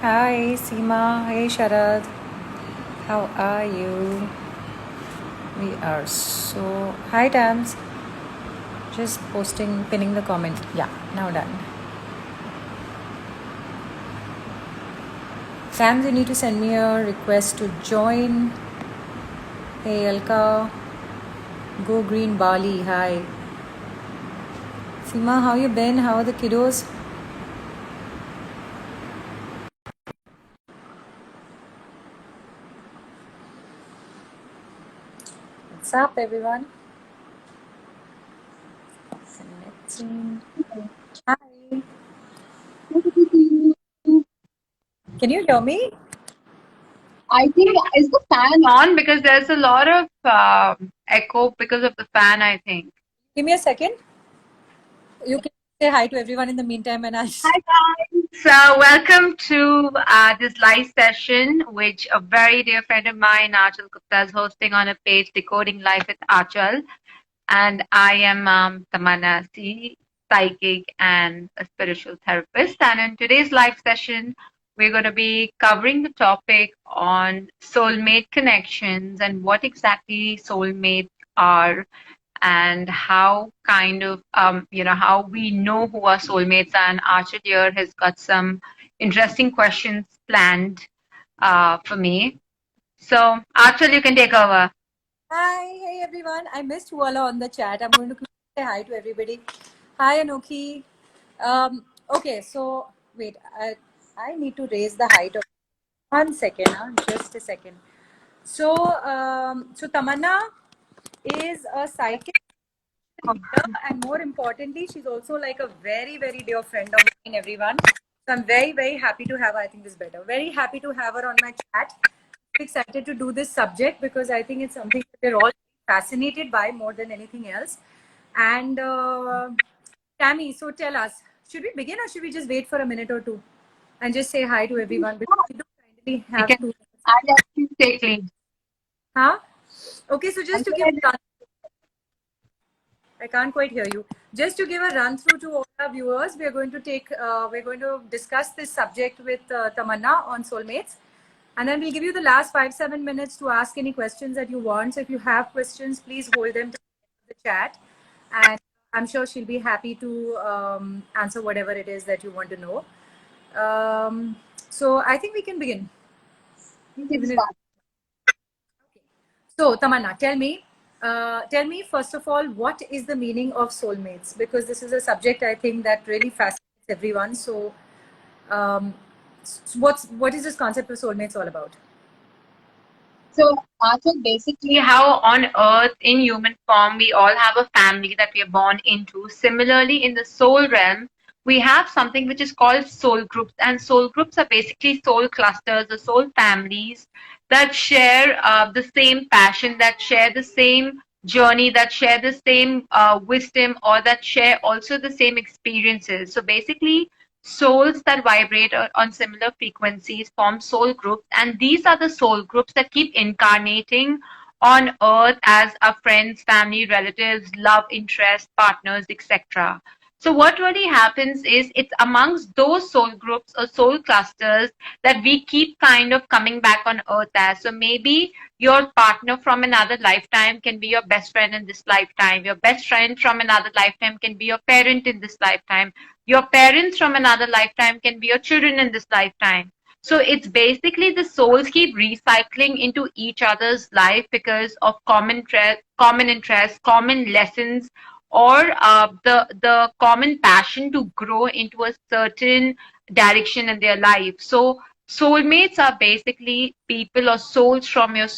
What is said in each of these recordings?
Hi, Seema. Hey, Sharad. How are you? We are so. Hi, Tams. Just posting, pinning the comment. Yeah, now done. Tams, you need to send me a request to join. Hey, Elka. Go Green Bali. Hi. Seema, how you been? How are the kiddos? What's up, everyone? Connecting. Hi. Can you hear me? I think is the fan on because there's a lot of echo because of the fan, I think. Give me a second. You can say hi to everyone in the meantime, and I'll. Hi guys. So welcome to this live session, which a very dear friend of mine, Aanchal Gupta, is hosting on a page, Decoding Life with Aanchal. And I am Tamanna, psychic and a spiritual therapist. And in today's live session, we're going to be covering the topic on soulmate connections and what exactly soulmates are, and how kind of how we know who our soulmates are. And Archer here has got some interesting questions planned for me. So Archer, you can take over. Hi, hey everyone. I missed Walla on the chat. I'm going to quickly say hi to everybody. Hi, Anoki. Okay, so wait, I need to raise the height of 1 second, just a second. So Tamanna is a psychic leader, and more importantly, she's also like a very, very dear friend of mine, everyone. So I'm very, very happy to have her. I think this is better. Very happy to have her on my chat. Excited to do this subject because I think it's something that we're all fascinated by more than anything else. And Tammy, so tell us, should we begin or should we just wait for a minute or two and just say hi to everyone? Because we do kindly We have can. 2 minutes. I let you take lead. Huh? Okay, so I just to give said, I can't quite hear you. Just to give a run through to all our viewers, we're going to discuss this subject with Tamanna on soulmates, and then we'll give you the last 5-7 minutes to ask any questions that you want. So if you have questions, please hold them to the chat, and I'm sure she'll be happy to answer whatever it is that you want to know. So I think we can begin. we can Even if start. So, Tamanna, tell me first of all, what is the meaning of soulmates? Because this is a subject I think that really fascinates everyone. So, um, what is this concept of soulmates all about? So, Arthur, basically, how on earth in human form we all have a family that we are born into. Similarly, in the soul realm, we have something which is called soul groups, and soul groups are basically soul clusters or soul families that share the same passion, that share the same journey, that share the same wisdom, or that share also the same experiences. So, basically, souls that vibrate on similar frequencies form soul groups, and these are the soul groups that keep incarnating on earth as our friends, family, relatives, love interests, partners, etc. So what really happens is it's amongst those soul groups or soul clusters that we keep kind of coming back on earth as. So maybe your partner from another lifetime can be your best friend in this lifetime. Your best friend from another lifetime can be your parent in this lifetime. Your parents from another lifetime can be your children in this lifetime. So it's basically the souls keep recycling into each other's life because of common interests, common lessons, or the common passion to grow into a certain direction in their life. So soulmates are basically people or souls from your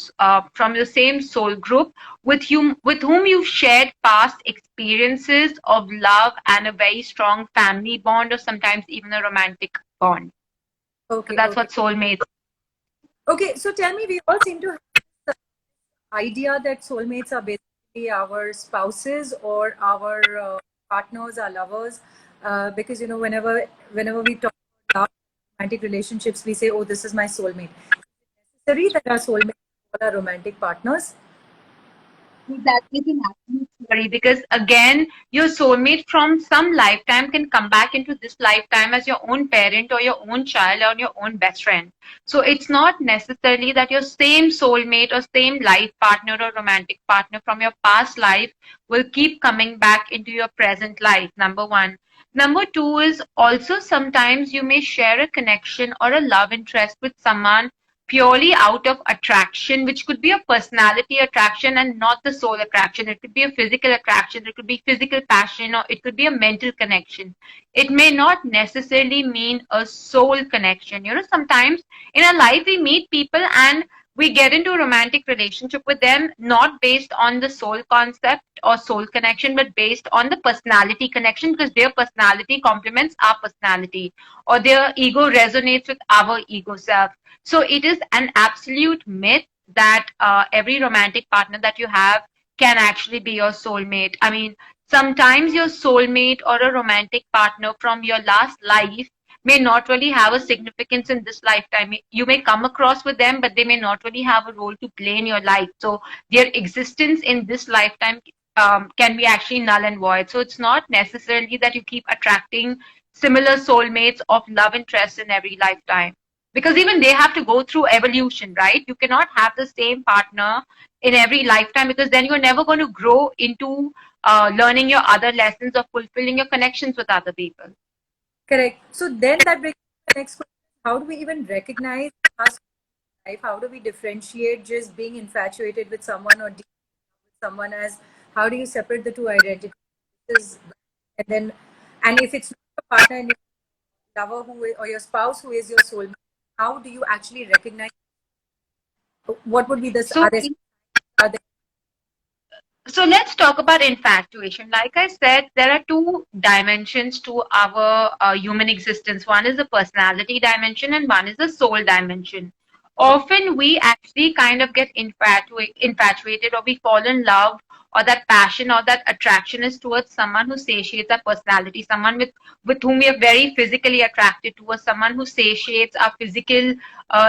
same soul group with whom you've shared past experiences of love and a very strong family bond, or sometimes even a romantic bond. So Okay, that's okay, what soulmates. okay. So tell me, we all seem to have the idea that soulmates are basically our spouses or our partners, our lovers, because whenever we talk about romantic relationships, we say, "Oh, this is my soulmate." Necessary that our soulmates are romantic partners? That is an absolute story because again, your soulmate from some lifetime can come back into this lifetime as your own parent or your own child or your own best friend. So it's not necessarily that your same soulmate or same life partner or romantic partner from your past life will keep coming back into your present life. Number one. Number two is also sometimes you may share a connection or a love interest with someone purely out of attraction, which could be a personality attraction and not the soul attraction. It could be a physical attraction, it could be physical passion, or it could be a mental connection. It may not necessarily mean a soul connection. You know, sometimes in our life we meet people and we get into a romantic relationship with them not based on the soul concept or soul connection, but based on the personality connection because their personality complements our personality or their ego resonates with our ego self. So it is an absolute myth that every romantic partner that you have can actually be your soulmate. I mean, sometimes your soulmate or a romantic partner from your last life may not really have a significance in this lifetime. You may come across with them, but they may not really have a role to play in your life. So their existence in this lifetime can be actually null and void. So it's not necessarily that you keep attracting similar soulmates of love interest in every lifetime because even they have to go through evolution, right? You cannot have the same partner in every lifetime because then you're never going to grow into learning your other lessons or fulfilling your connections with other people. Correct. So then that brings me to the next question. How do we even recognize us in life? How do we differentiate just being infatuated with someone or dealing with someone as how do you separate the two identities? And then, and if it's not your partner and your lover who is, or your spouse who is your soulmate, how do you actually recognize what would be this? So Are there So let's talk about infatuation. Like I said, there are two dimensions to our human existence. One is the personality dimension, and one is the soul dimension. Often we actually kind of get infatuated, or we fall in love, or that passion or that attraction is towards someone who satiates our personality, someone with whom we are very physically attracted to, or someone who satiates our physical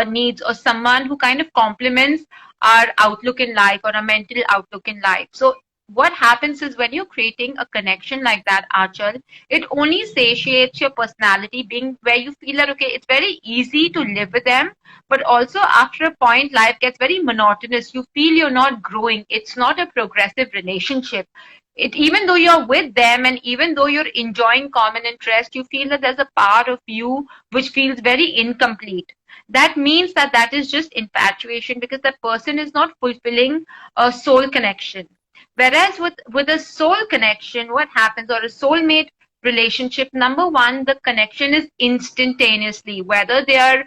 needs, or someone who kind of complements our outlook in life or our mental outlook in life. So what happens is when you're creating a connection like that, Achal, it only satiates your personality being where you feel that, okay, it's very easy to live with them, but also after a point, life gets very monotonous. You feel you're not growing. It's not a progressive relationship. It, even though you're with them and even though you're enjoying common interest, you feel that there's a part of you which feels very incomplete. That means that that is just infatuation because that person is not fulfilling a soul connection. Whereas with a soul connection, what happens, or a soulmate relationship, number one, the connection is instantaneously, whether they are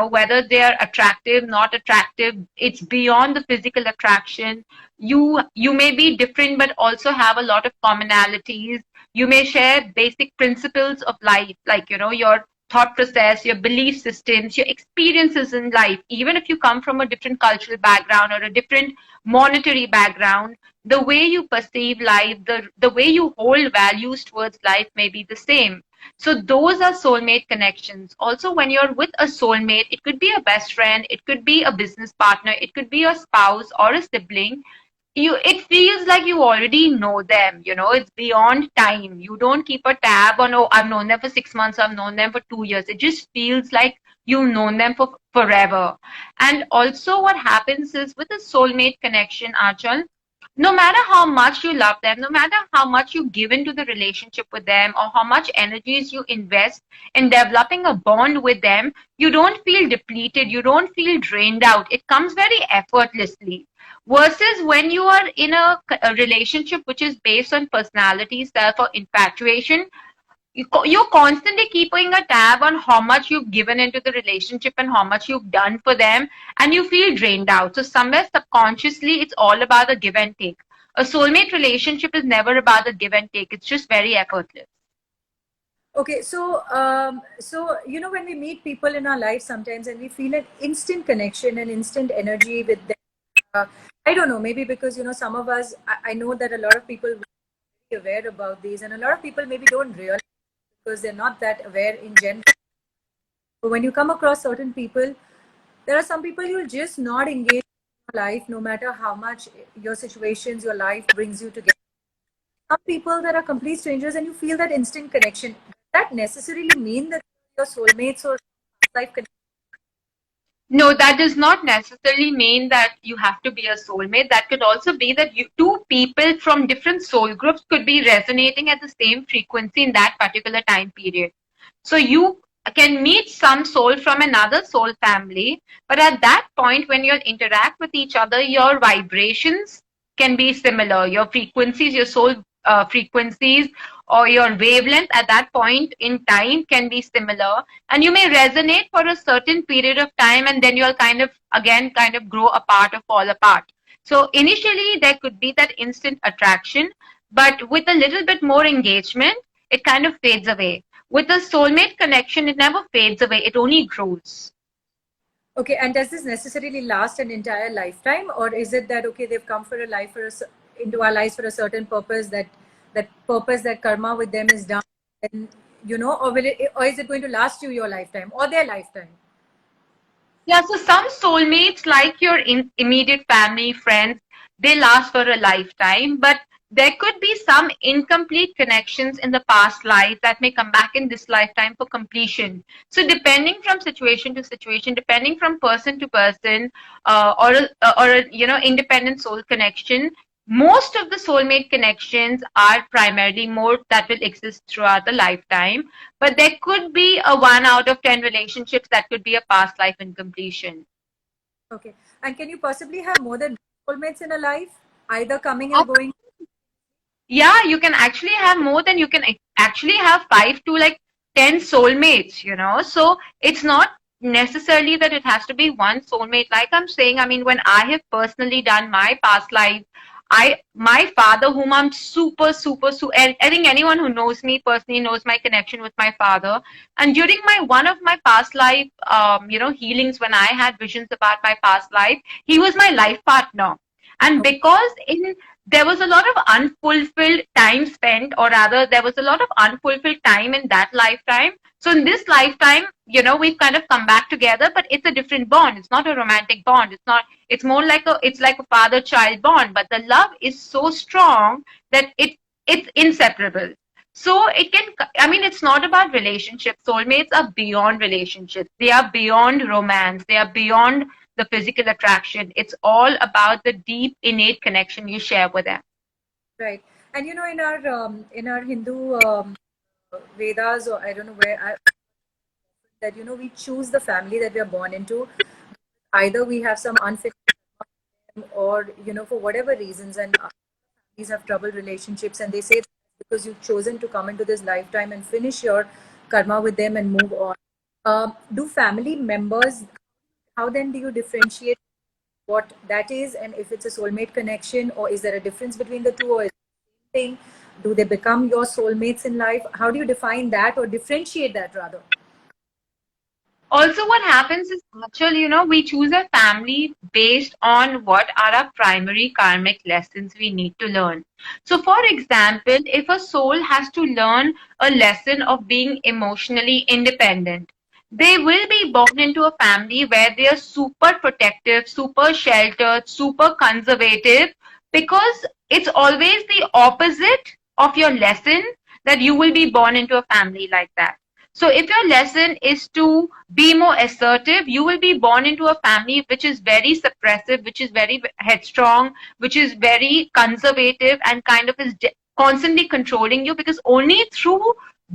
whether they are attractive, not attractive, it's beyond the physical attraction. You may be different but also have a lot of commonalities. You may share basic principles of life, like your thought process, your belief systems, your experiences in life. Even if you come from a different cultural background or a different monetary background, the way you perceive life, the way you hold values towards life may be the same. So those are soulmate connections. Also, when you're with a soulmate, it could be a best friend, it could be a business partner, it could be a spouse or a sibling. It feels like you already know them. It's beyond time. You don't keep a tab on, oh, I've known them for 6 months, I've known them for 2 years. It just feels like you've known them for forever. And also what happens is with a soulmate connection, Achal, no matter how much you love them, no matter how much you give into the relationship with them, or how much energies you invest in developing a bond with them, you don't feel depleted, you don't feel drained out. It comes very effortlessly. Versus when you are in a relationship which is based on personality, self, or infatuation, you're constantly keeping a tab on how much you've given into the relationship and how much you've done for them, and you feel drained out. So somewhere subconsciously it's all about the give and take. A soulmate relationship is never about the give and take. It's just very effortless. okay? So when we meet people in our life sometimes and we feel an instant connection and instant energy with them. Uh, I don't know, maybe because some of us. I know that a lot of people will be aware about these, and a lot of people maybe don't realize because they're not that aware in general. But when you come across certain people, there are some people you'll just not engage life, no matter how much your situations, your life brings you together. Some people that are complete strangers and you feel that instant connection. Does that necessarily mean that your soulmates or life connection? No, that does not necessarily mean that you have to be a soulmate. That could also be that two people from different soul groups could be resonating at the same frequency in that particular time period. So you can meet some soul from another soul family, but at that point, when you interact with each other, your vibrations can be similar. Your frequencies, your soul frequencies, or your wavelength at that point in time can be similar, and you may resonate for a certain period of time, and then you'll kind of again kind of grow apart or fall apart. So initially, there could be that instant attraction, but with a little bit more engagement, it kind of fades away. With a soulmate connection, it never fades away, it only grows. Okay, and does this necessarily last an entire lifetime, or is it that okay, they've come for a life for into our lives for a certain purpose, that purpose, that karma with them is done, and or will it, or is it going to last you your lifetime or their lifetime? Yeah, so some soulmates, like your immediate family, friends, they last for a lifetime, but there could be some incomplete connections in the past life that may come back in this lifetime for completion. So, depending from situation to situation, depending from person to person, or independent soul connection, most of the soulmate connections are primarily more that will exist throughout the lifetime, but there could be a 1 out of 10 relationships that could be a past life incompletion. Okay, and can you possibly have more than soulmates in a life, either coming and going? Yeah, you can actually have more than you can actually have 5 to 10 soulmates, So it's not necessarily that it has to be one soulmate. Like I'm saying, I mean, when I have personally done my past life, my father, whom I'm and I think anyone who knows me personally knows my connection with my father. And during one of my past life, healings, when I had visions about my past life, he was my life partner. And because in there was a lot of unfulfilled time spent, or rather, there was a lot of unfulfilled time in that lifetime. So in this lifetime, we've kind of come back together, but it's a different bond. It's not a romantic bond. It's not. It's more like a father-child bond. But the love is so strong that it's inseparable. So it can. I mean, it's not about relationships. Soulmates are beyond relationships. They are beyond romance. They are beyond the physical attraction. It's all about the deep, innate connection you share with them. Right, and in our Hindu Vedas, or I don't know where that we choose the family that we are born into. Either we have some unfit, or for whatever reasons, and families have troubled relationships, and they say because you've chosen to come into this lifetime and finish your karma with them and move on. Do family members? How then do you differentiate what that is, and if it's a soulmate connection, or is there a difference between the two, or is it the same thing? Do they become your soulmates in life? How do you define that or differentiate that rather? Also, what happens is, actually, we choose a family based on what are our primary karmic lessons we need to learn. So, for example, if a soul has to learn a lesson of being emotionally independent, they will be born into a family where they are super protective, super sheltered, super conservative, because it's always the opposite of your lesson that you will be born into a family like that. So if your lesson is to be more assertive, you will be born into a family which is very suppressive, which is very headstrong, which is very conservative, and kind of is constantly controlling you, because only through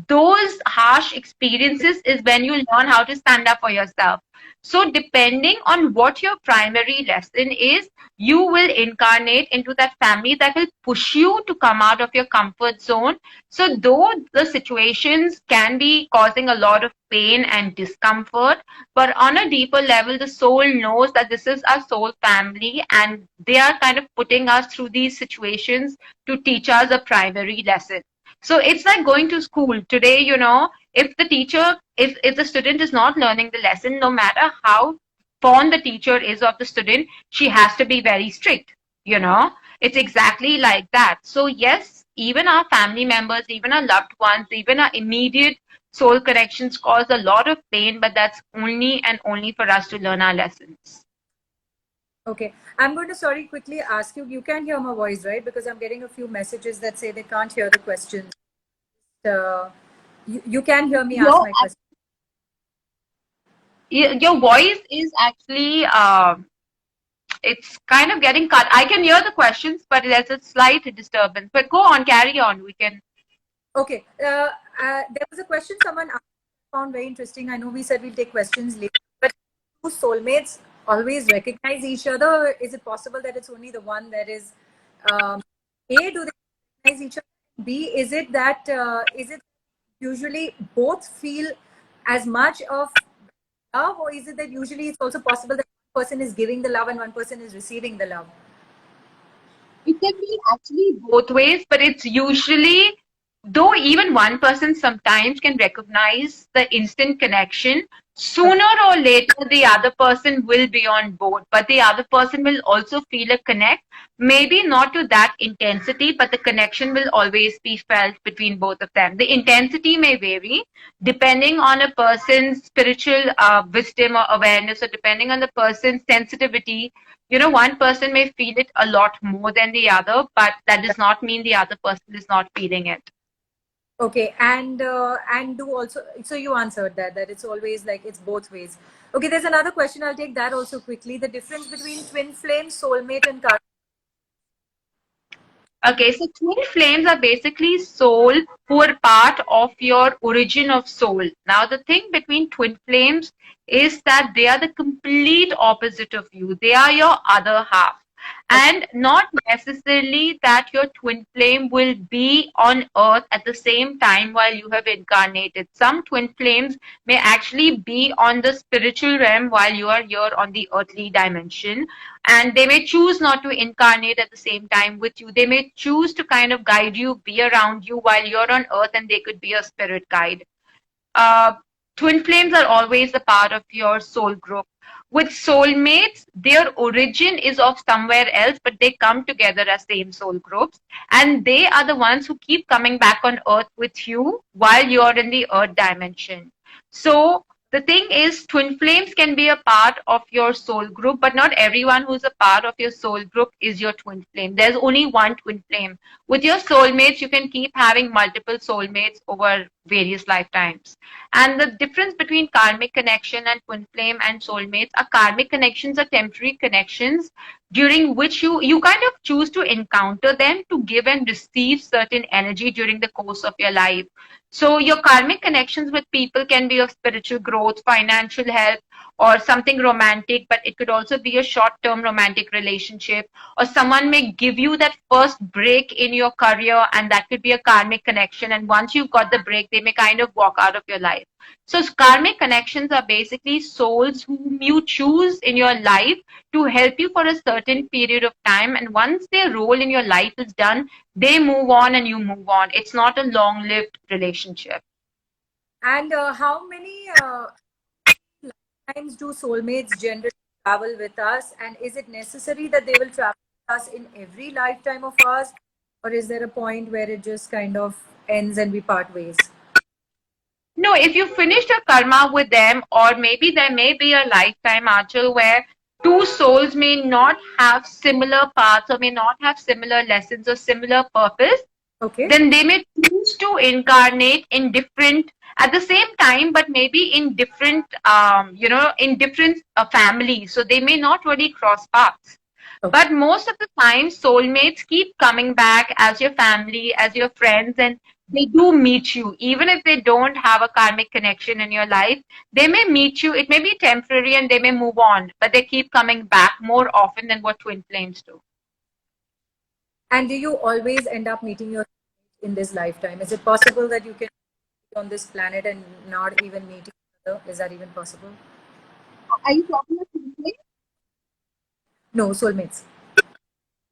those harsh experiences is when you learn how to stand up for yourself. So depending on what your primary lesson is, you will incarnate into that family that will push you to come out of your comfort zone. So though the situations can be causing a lot of pain and discomfort, but on a deeper level, the soul knows that this is our soul family, and they are kind of putting us through these situations to teach us a primary lesson. So it's like going to school today. If the teacher, if the student is not learning the lesson, no matter how fond the teacher is of the student, she has to be very strict. It's exactly like that. So yes, even our family members, even our loved ones, even our immediate soul connections cause a lot of pain, but that's only and only for us to learn our lessons. Okay, I'm going to sorry quickly ask you. You can hear my voice, right? Because I'm getting a few messages that say they can't hear the questions. You can hear me ask Your my question. your voice is actually it's kind of getting cut. I can hear the questions, but there's a slight disturbance. But go on, carry on. We can. Okay, there was a question someone asked, I found very interesting. I know we said we'll take questions later, but do soulmates always recognize each other? Or is it possible that it's only the one that is A, do they recognize each other? B, is it that is it usually both feel as much of love, or is it that usually it's also possible that one person is giving the love and one person is receiving the love? It can be actually both ways, but it's usually, though even one person sometimes can recognize the instant connection, Okay. sooner or later the other person will be on board, but the other person will also feel a connect. Maybe not to that intensity, but the connection will always be felt between both of them. The intensity may vary depending on a person's spiritual wisdom or awareness, or depending on the person's sensitivity. One person may feel it a lot more than the other, but that does not mean the other person is not feeling it. Okay, and do also, so you answered that it's always like it's both ways. Okay, there's another question. I'll take that also quickly. The difference between twin flame, soulmate, and car. Okay, so twin flames are basically soul who are part of your origin of soul. Now, the thing between twin flames is that they are the complete opposite of you. They are your other half. Okay, And not necessarily that your twin flame will be on earth at the same time while you have incarnated. Some twin flames may actually be on the spiritual realm while you are here on the earthly dimension, and they may choose not to incarnate at the same time with you. They may choose to kind of guide you, be around you while you're on earth, and they could be a spirit guide. uh, Twin flames are always a part of your soul group. With soulmates, their origin is of somewhere else, but they come together as same soul groups. And they are the ones who keep coming back on earth with you while you're in the earth dimension. So the thing is, twin flames can be a part of your soul group, but not everyone who's a part of your soul group is your twin flame. There's only one twin flame. With your soulmates, you can keep having multiple soulmates over various lifetimes. And the difference between karmic connection and twin flame and soulmates are karmic connections are temporary connections during which you kind of choose to encounter them to give and receive certain energy during the course of your life. So your karmic connections with people can be of spiritual growth, financial help, or something romantic, but it could also be a short-term romantic relationship, or someone may give you that first break in your career, and that could be a karmic connection. And once you've got the break, they may kind of walk out of your life. So karmic connections are basically souls whom you choose in your life to help you for a certain period of time. And once their role in your life is done, they move on and you move on. It's not a long-lived relationship. and how many lifetimes do soulmates generally travel with us? And is it necessary that they will travel with us in every lifetime of ours, or is there a point where it just kind of ends and we part ways? No, if you finished your karma with them, or maybe there may be a lifetime, Achal, where two souls may not have similar paths or may not have similar lessons or similar purpose, Okay. then they may choose to incarnate in different at the same time, but maybe in different in different families, so they may not really cross paths. Okay. But most of the time soulmates keep coming back as your family, as your friends, and they do meet you even if they don't have a karmic connection in your life. They may meet you, it may be temporary, and they may move on, but they keep coming back more often than what twin flames do. And do you always end up meeting your in this lifetime? Is it possible that you can be on this planet and not even meet each other? Is that even possible? Are you talking about twin flames? No, soulmates.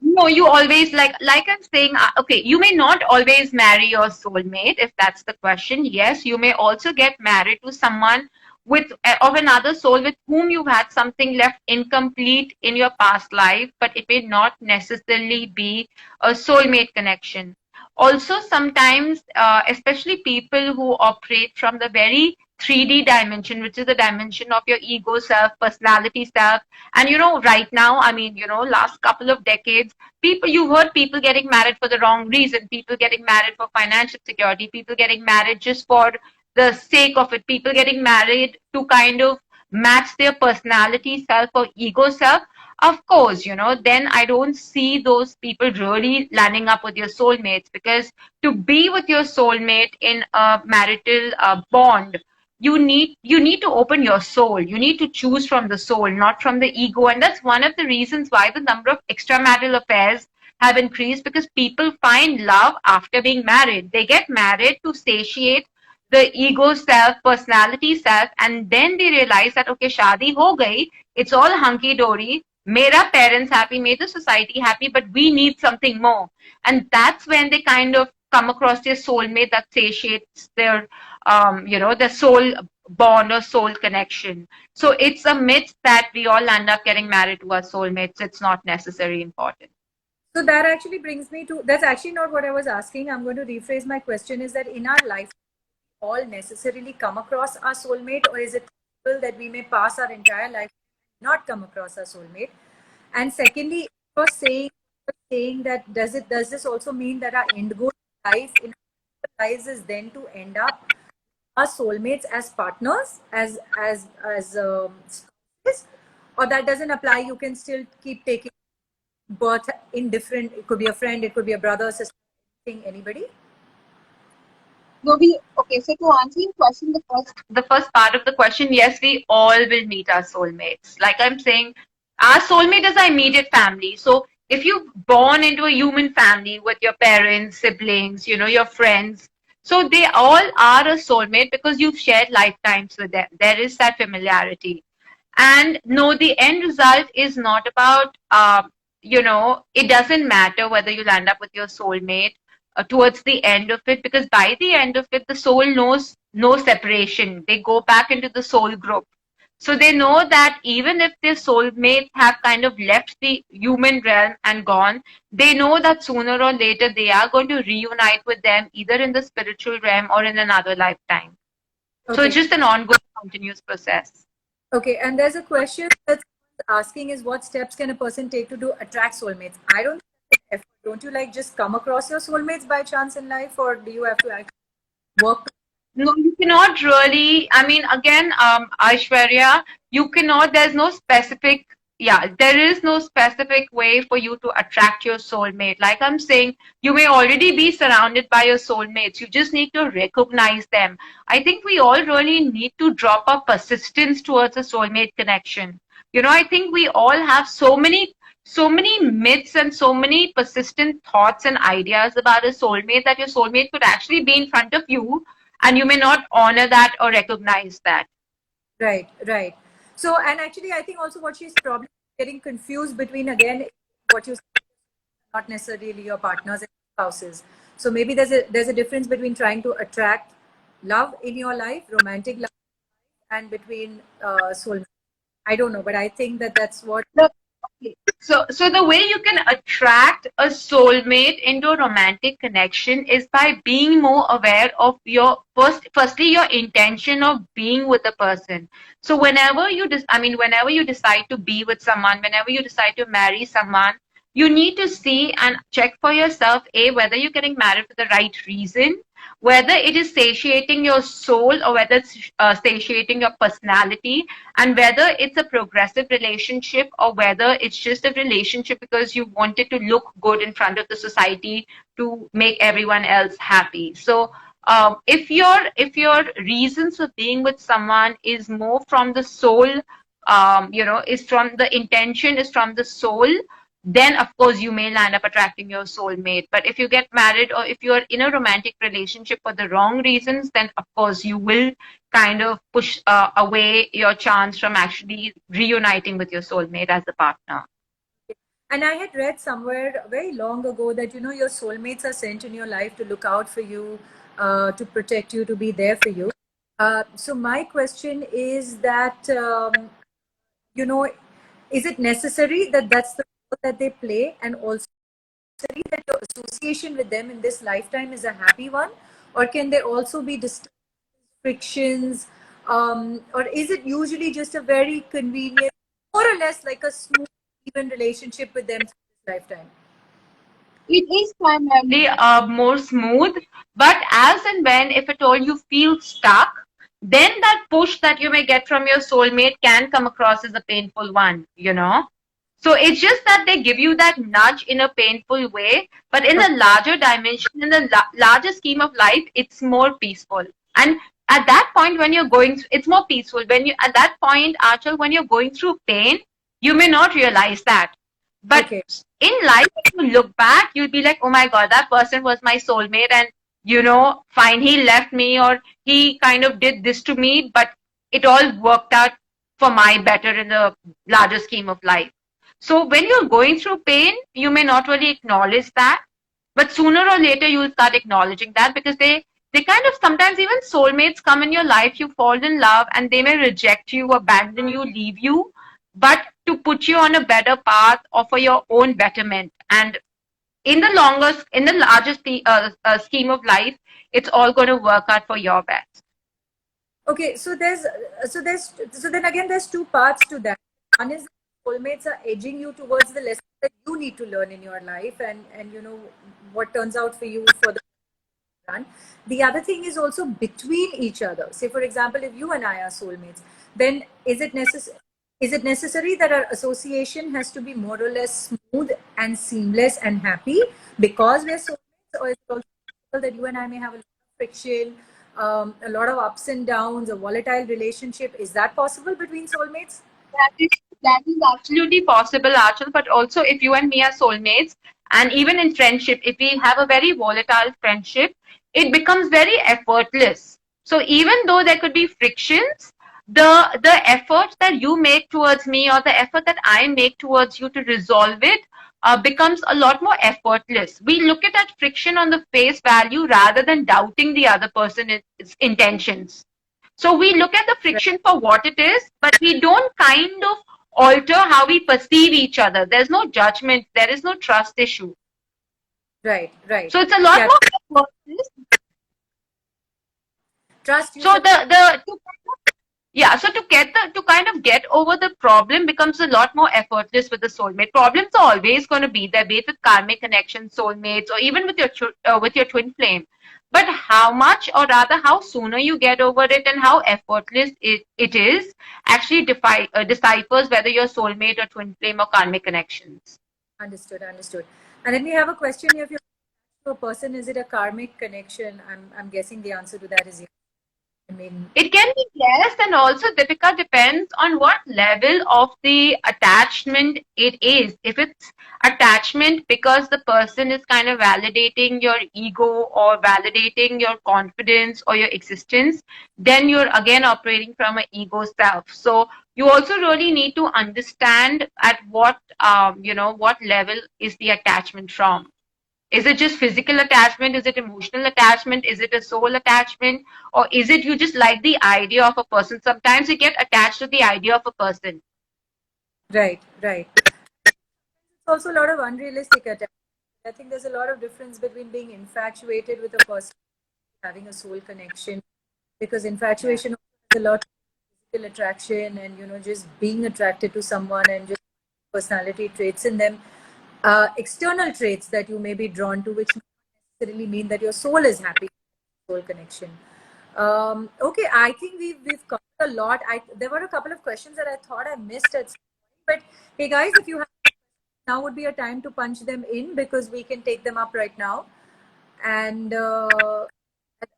No, you always like I'm saying, okay, you may not always marry your soulmate if that's the question. Yes, you may also get married to someone with of another soul with whom you've had something left incomplete in your past life, but it may not necessarily be a soulmate connection. Also, sometimes, especially people who operate from the very 3D dimension, which is the dimension of your ego self, personality self. And right now, I mean, last couple of decades, you've heard people getting married for the wrong reason, people getting married for financial security, people getting married just for the sake of it, people getting married to kind of match their personality self or ego self. Of course, then I don't see those people really landing up with your soulmates, because to be with your soulmate in a marital bond, you need to open your soul. You need to choose from the soul, not from the ego. And that's one of the reasons why the number of extramarital affairs have increased, because people find love after being married. They get married to satiate the ego self, personality self, and then they realize that okay, shadi ho gayi, it's all hunky dory. Mera parents happy, made the society happy, but we need something more. And that's when they kind of come across their soulmate that satiates their soul bond or soul connection. So it's a myth that we all end up getting married to our soulmates. It's not necessarily important. So that actually brings me to, that's actually not what I was asking. I'm going to rephrase my question, is that in our life, all necessarily come across our soulmate, or is it possible that we may pass our entire life not come across our soulmate? And secondly, you're saying that does this also mean that our end goal in life in our lives is then to end up our soulmates as partners, as spouses, or that doesn't apply? You can still keep taking birth in different. It could be a friend, it could be a brother, sister, anything, anybody. No, okay. So to answer your question, the first part of the question, yes, we all will meet our soulmates. Like I'm saying, our soulmate is our immediate family. So if you're born into a human family with your parents, siblings, your friends, so they all are a soulmate because you've shared lifetimes with them. There is that familiarity. And no, the end result is not about, it doesn't matter whether you land up with your soulmate towards the end of it, because by the end of it, the soul knows no separation. They go back into the soul group. So they know that even if their soulmates have kind of left the human realm and gone, they know that sooner or later they are going to reunite with them either in the spiritual realm or in another lifetime. Okay. So it's just an ongoing, continuous process. Okay, and there's a question that's asking is, what steps can a person take to attract soulmates? I don't think effort. Don't you like just come across your soulmates by chance in life, or do you have to actually work? No, you cannot really. I mean, again, Aishwarya, you cannot. There is no specific way for you to attract your soulmate. Like I'm saying, you may already be surrounded by your soulmates. You just need to recognize them. I think we all really need to drop our persistence towards a soulmate connection. I think we all have so many myths and so many persistent thoughts and ideas about a soulmate, that your soulmate could actually be in front of you and you may not honor that or recognize that. Right, right. So, and actually, I think also what she's probably getting confused between, again, what you said, not necessarily your partners and spouses. So maybe there's a difference between trying to attract love in your life, romantic love, and between soulmates. I don't know, but I think that's what. So the way you can attract a soulmate into a romantic connection is by being more aware of firstly your intention of being with a person. So whenever whenever you decide to be with someone, whenever you decide to marry someone, you need to see and check for yourself, whether you're getting married for the right reason, whether it is satiating your soul or whether it's satiating your personality, and whether it's a progressive relationship or whether it's just a relationship because you wanted to look good in front of the society to make everyone else happy. So if your reasons for being with someone is more from the soul, is from the intention, is from the soul, then of course you may land up attracting your soulmate. But if you get married or if you're in a romantic relationship for the wrong reasons, then of course you will kind of push away your chance from actually reuniting with your soulmate as a partner. And I had read somewhere very long ago that your soulmates are sent in your life to look out for you, to protect you, to be there for you. So my question is that is it necessary that that's the role that they play, and also that your association with them in this lifetime is a happy one, or can there also be frictions, Or is it usually just a very convenient, more or less like a smooth, even relationship with them through this lifetime? It is primarily more smooth, but as and when, if at all you feel stuck, then that push that you may get from your soulmate can come across as a painful one, you know. So it's just that they give you that nudge in a painful way, but in Okay. the larger dimension, in the larger scheme of life, it's more peaceful. And at that point, when you're going, it's more peaceful. When you at that point, Achal, when you're going through pain, you may not realize that. But Okay. in life, when you look back, you'll be like, oh my God, that person was my soulmate. And, fine, he left me or he kind of did this to me, but it all worked out for my better in the larger scheme of life. So when you're going through pain, you may not really acknowledge that, but sooner or later you'll start acknowledging that because they kind of sometimes even soulmates come in your life, you fall in love and they may reject you, abandon you, leave you, but to put you on a better path or for your own betterment. And in the larger scheme of life, it's all going to work out for your best. Okay, so then again there's two parts to that. One is soulmates are edging you towards the lesson that you need to learn in your life, and what turns out for you for the run. The other thing is also between each other. Say for example, if you and I are soulmates, then is it necessary that our association has to be more or less smooth and seamless and happy because we're soulmates, or is it also possible that you and I may have a lot of friction, a lot of ups and downs, a volatile relationship? Is that possible between soulmates? That is absolutely possible, Achal. But also, if you and me are soulmates, and even in friendship, if we have a very volatile friendship, it becomes very effortless. So even though there could be frictions, the effort that you make towards me or the effort that I make towards you to resolve it becomes a lot more effortless. We look at that friction on the face value rather than doubting the other person's intentions. So we look at the Right, friction for what it is, but we don't kind of alter how we perceive each other. There's no judgment, there is no trust issue. right, right. So it's a lot Yeah, more effortless. trust you So said. so to kind of get over the problem becomes a lot more effortless with the soulmate. Problems are always going to be there, be it with karmic connections, soulmates, or even with your twin flame. But how much, or rather, how sooner you get over it and how effortless it is, actually deciphers whether you're soulmate or twin flame or karmic connections. Understood, understood. And then we have a question here. If you're to a person, is it a karmic connection? I'm guessing the answer to that is yes. I mean, It can be yes, and also Deepika depends on what level of the attachment it is. If it's attachment because the person is kind of validating your ego or validating your confidence or your existence, then you're again operating from an ego self. So you also really need to understand at what level is the attachment from. Is it just physical attachment? Is it emotional attachment? Is it a soul attachment? Or is it you just like the idea of a person? Sometimes you get attached to the idea of a person. right, right. It's also a lot of unrealistic attachment. I think there's a lot of difference between being infatuated with a person, having a soul connection, because Yeah. infatuation has a lot of physical attraction and just being attracted to someone and just personality traits in them, external traits that you may be drawn to, which necessarily mean that your soul is happy, soul connection. Okay, I think we've covered a lot. There were a couple of questions that I thought I missed at some point, but hey guys, if you have, now would be a time to punch them in because we can take them up right now, and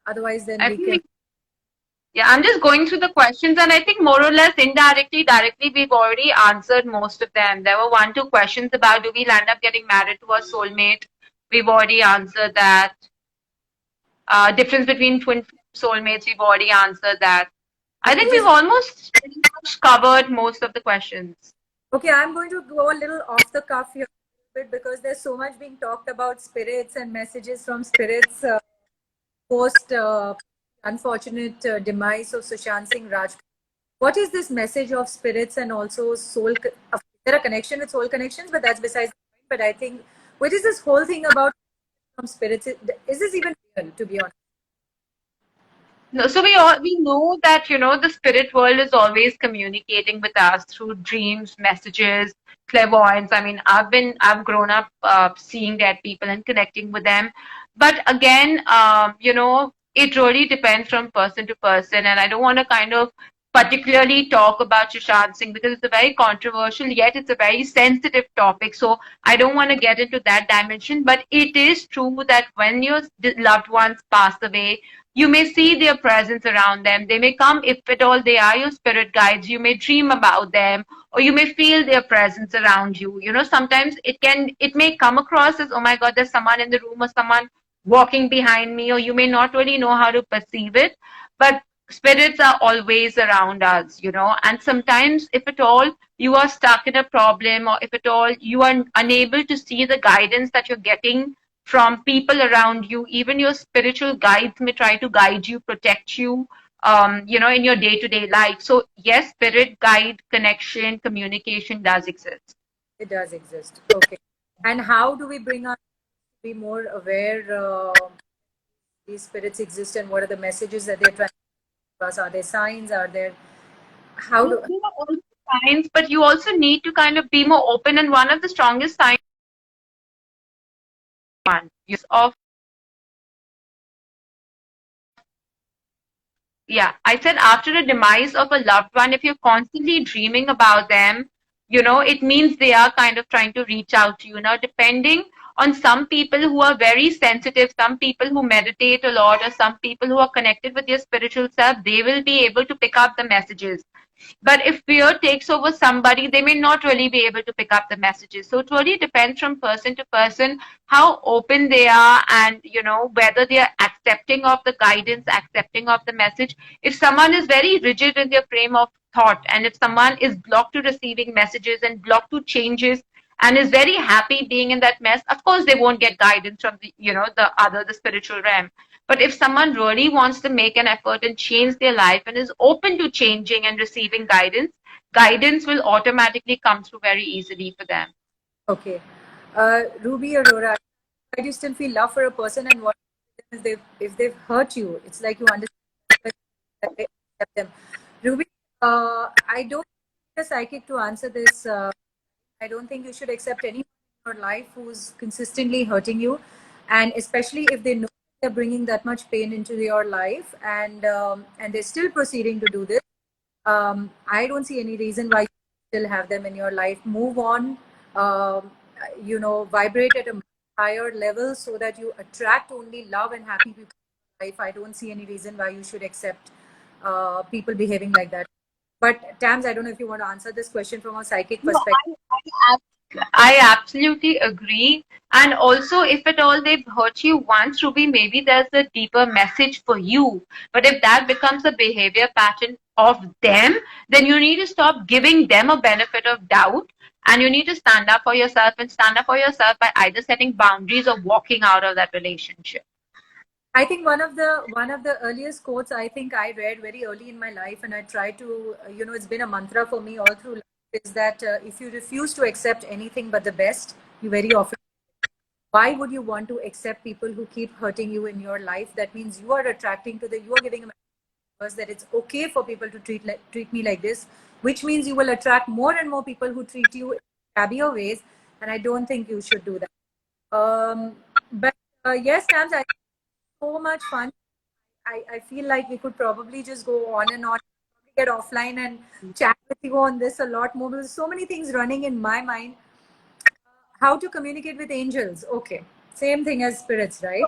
otherwise then I we think can. yeah, I'm just going through the questions and I think more or less indirectly, directly, we've already answered most of them. There were one, two questions about do we land up getting married to a soulmate? We've already answered that. Difference between twin soulmates, we've already answered that. I Okay, think we've just almost pretty much covered most of the questions. okay. I'm going to go a little off the cuff here a bit because there's so much being talked about spirits and messages from spirits post unfortunate demise of Sushant Singh Rajput. What is this message of spirits and also soul? There are connection with soul connections, but that's besides the point. But I think what is this whole thing about from spirits? Is this even real? To be honest, No, so we know that the spirit world is always communicating with us through dreams, messages, clairvoyance. I mean, I've grown up seeing dead people and connecting with them, but again, it really depends from person to person, and I don't want to kind of particularly talk about Sushant Singh because it's a very controversial, yet it's a very sensitive topic. So I don't want to get into that dimension, but it is true that when your loved ones pass away, you may see their presence around them. They may come, if at all they are your spirit guides. You may dream about them, or you may feel their presence around you. Sometimes it may come across as, oh my God, there's someone in the room or someone walking behind me, or you may not really know how to perceive it. But spirits are always around us. And sometimes, if at all you are stuck in a problem, or if at all you are unable to see the guidance that you're getting from people around you, even your spiritual guides may try to guide you, protect you, in your day to day life. So, yes, spirit guide connection, communication does exist. It does exist. Okay. And how do we bring our be more aware these spirits exist and what are the messages that they're trying to give us? Are there signs? Are there how There do are also signs, but you also need to kind of be more open. And one of the strongest signs one use of Yeah, I said after the demise of a loved one, if you're constantly dreaming about them, it means they are kind of trying to reach out to you. Now, depending on some people who are very sensitive, some people who meditate a lot, or some people who are connected with their spiritual self, they will be able to pick up the messages. But if fear takes over somebody, they may not really be able to pick up the messages. So it really depends from person to person how open they are, and whether they are accepting of the guidance, accepting of the message. If someone is very rigid in their frame of thought, and if someone is blocked to receiving messages and blocked to changes, and is very happy being in that mess, of course they won't get guidance from the spiritual realm. But if someone really wants to make an effort and change their life and is open to changing and receiving guidance, guidance will automatically come through very easily for them. okay. Ruby Aurora, why do you still feel love for a person and what if they've hurt you? It's like you understand that they accept them. Ruby, I don't need a psychic to answer this. I don't think you should accept anyone in your life who's consistently hurting you, and especially if they know they're bringing that much pain into your life, and they're still proceeding to do this. I don't see any reason why you still have them in your life. Move on. Vibrate at a higher level so that you attract only love and happy people in your life. I don't see any reason why you should accept people behaving like that. But Tams, I don't know if you want to answer this question from a psychic No, perspective. I absolutely agree. And also, if at all they've hurt you once, Ruby, maybe there's a deeper message for you. But if that becomes a behavior pattern of them, then you need to stop giving them a benefit of doubt. And you need to stand up for yourself, and stand up for yourself by either setting boundaries or walking out of that relationship. I think one of the earliest quotes I think I read very early in my life, and I try to, it's been a mantra for me all through life, is that if you refuse to accept anything but the best, you very often. Why would you want to accept people who keep hurting you in your life? That means you are attracting to you are giving a message that it's okay for people to treat me like this, which means you will attract more and more people who treat you in shabbier ways, and I don't think you should do that. But yes, Tams, I so much fun. I feel like we could probably just go on and on, get offline and chat with you on this a lot more. There's so many things running in my mind. How to communicate with angels? Okay, same thing as spirits, right?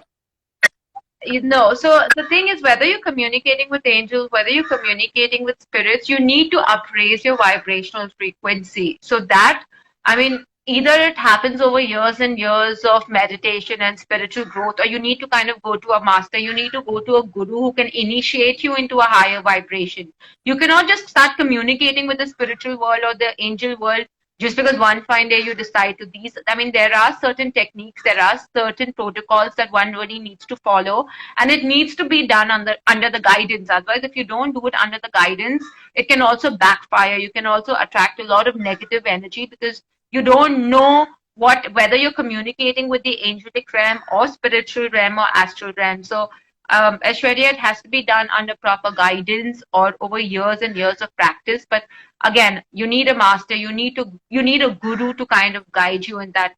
So the thing is, whether you're communicating with angels, whether you're communicating with spirits, you need to upraise your vibrational frequency. So that, I mean, either it happens over years and years of meditation and spiritual growth, or you need to kind of go to a master, you need to go to a guru who can initiate you into a higher vibration. You cannot just start communicating with the spiritual world or the angel world just because one fine day you decide to these. I mean, there are certain techniques, there are certain protocols that one really needs to follow, and it needs to be done under the guidance. Otherwise, if you don't do it under the guidance, it can also backfire. You can also attract a lot of negative energy because you don't know whether you're communicating with the angelic realm or spiritual realm or astral realm. So Aishwarya, it has to be done under proper guidance or over years and years of practice. But again, you need a master. You need a guru to kind of guide you in that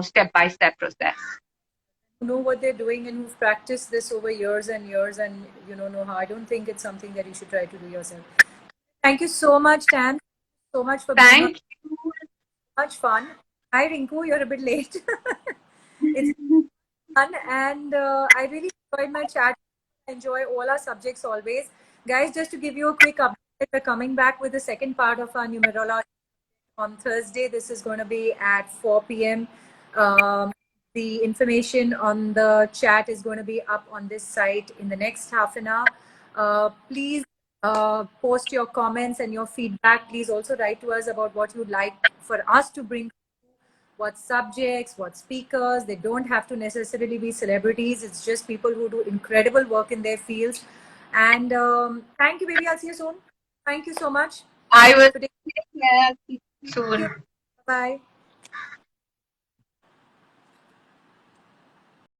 step by step process. Who know what they're doing and who've practiced this over years and years, and know how. I don't think it's something that you should try to do yourself. Thank you so much, Tam. So much for being on. Thank Much fun. Hi, Rinku. You're a bit late. It's you. fun, and I really enjoyed my chat. I enjoy all our subjects always. Guys, just to give you a quick update, we're coming back with the second part of our numerology on Thursday. This is going to be at 4 p.m. The information on the chat is going to be up on this site in the next half an hour. Please post your comments and your feedback. Please also write to us about what you'd like for us to bring, what subjects, what speakers. They don't have to necessarily be celebrities. It's just people who do incredible work in their fields. And thank you, baby. I'll see you soon. Thank you so much. I will For taking- take care. See you soon. Bye.